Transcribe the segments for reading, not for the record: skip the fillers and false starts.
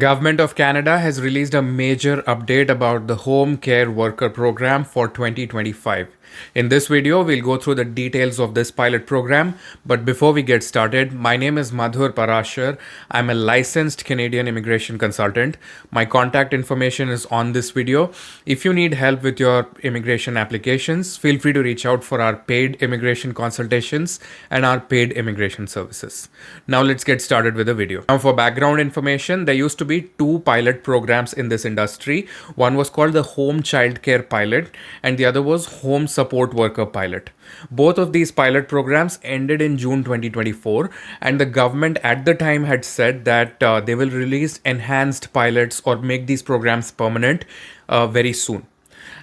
Government of Canada has released a major update about the Home Care Worker Program for 2025. In this video, we'll go through the details of this pilot program. But before we get started, my name is Madhur Parashar. I'm a licensed Canadian immigration consultant. My contact information is on this video. If you need help with your immigration applications, feel free to reach out for our paid immigration consultations and our paid immigration services. Now let's get started with the video. Now for background information, there used to be two pilot programs in this industry. One was called the Home Child Care Pilot and the other was Home Support Worker Pilot. Both of these pilot programs ended in June 2024, and the government at the time had said that they will release enhanced pilots or make these programs permanent very soon.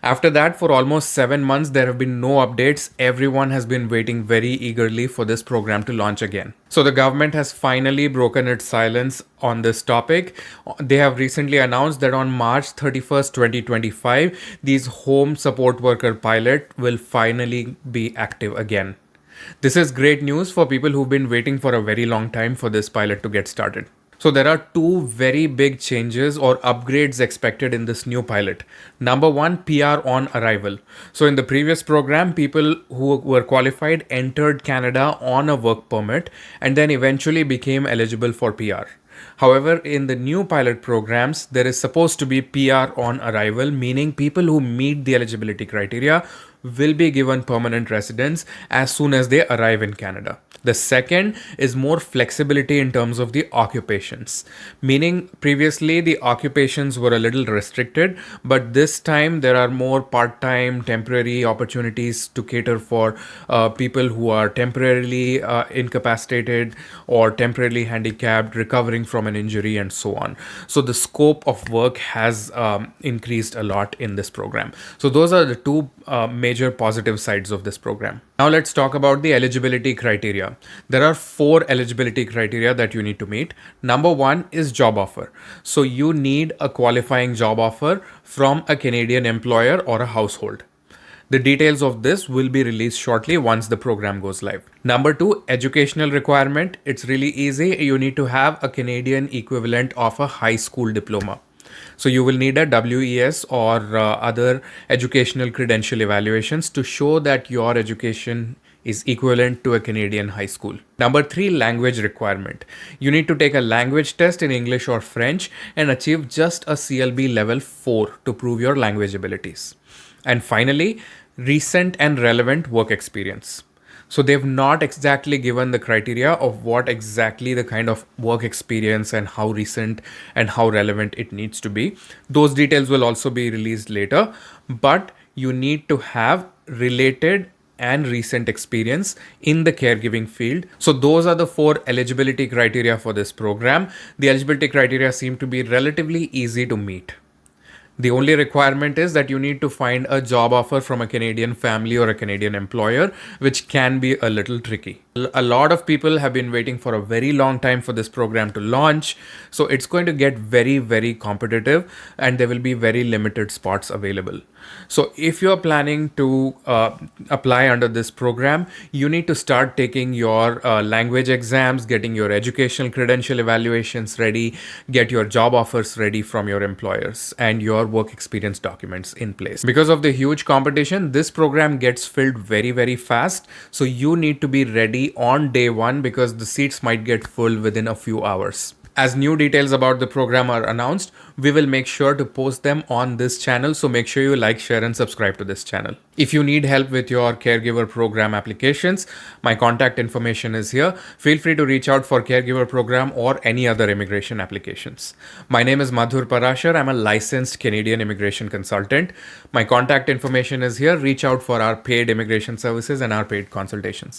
After that, for almost 7 months, there have been no updates. Everyone has been waiting very eagerly for this program to launch again. So the government has finally broken its silence on this topic. They have recently announced that on March 31st, 2025, these home support worker pilot will finally be active again. This is great news for people who've been waiting for a very long time for this pilot to get started. So there are two very big changes or upgrades expected in this new pilot. Number one, PR on arrival. So in the previous program, people who were qualified entered Canada on a work permit and then eventually became eligible for PR. However, in the new pilot programs, there is supposed to be PR on arrival, meaning people who meet the eligibility criteria will be given permanent residence as soon as they arrive in Canada. The second is more flexibility in terms of the occupations, meaning previously the occupations were a little restricted, but this time there are more part-time temporary opportunities to cater for people who are temporarily incapacitated or temporarily handicapped, recovering from an injury and so on. So the scope of work has increased a lot in this program. So those are the two major positive sides of this program. Now let's talk about the eligibility criteria. There are 4 eligibility criteria that you need to meet. Number 1 is job offer. So you need a qualifying job offer from a Canadian employer or a household. The details of this will be released shortly once the program goes live. Number 2, educational requirement. It's really easy. You need to have a Canadian equivalent of a high school diploma. So you will need a WES or other educational credential evaluations to show that your education is equivalent to a Canadian high school. Number 3, language requirement. You need to take a language test in English or French and achieve just a CLB level 4 to prove your language abilities. And finally, recent and relevant work experience. So they've not exactly given the criteria of what exactly the kind of work experience and how recent and how relevant it needs to be. Those details will also be released later, but you need to have related and recent experience in the caregiving field. So those are the 4 eligibility criteria for this program. The eligibility criteria seem to be relatively easy to meet. The only requirement is that you need to find a job offer from a Canadian family or a Canadian employer, which can be a little tricky. A lot of people have been waiting for a very long time for this program to launch. So it's going to get very, very competitive and there will be very limited spots available. So if you're planning to apply under this program, you need to start taking your language exams, getting your educational credential evaluations ready, get your job offers ready from your employers and your work experience documents in place. Because of the huge competition, this program gets filled very, very fast. So you need to be ready on day 1 because the seats might get full within a few hours. As new details about the program are announced, we will make sure to post them on this channel. So make sure you like, share and subscribe to this channel. If you need help with your caregiver program applications, my contact information is here. Feel free to reach out for caregiver program or any other immigration applications. My name is Madhur Parashar. I'm a licensed Canadian immigration consultant. My contact information is here. Reach out for our paid immigration services and our paid consultations.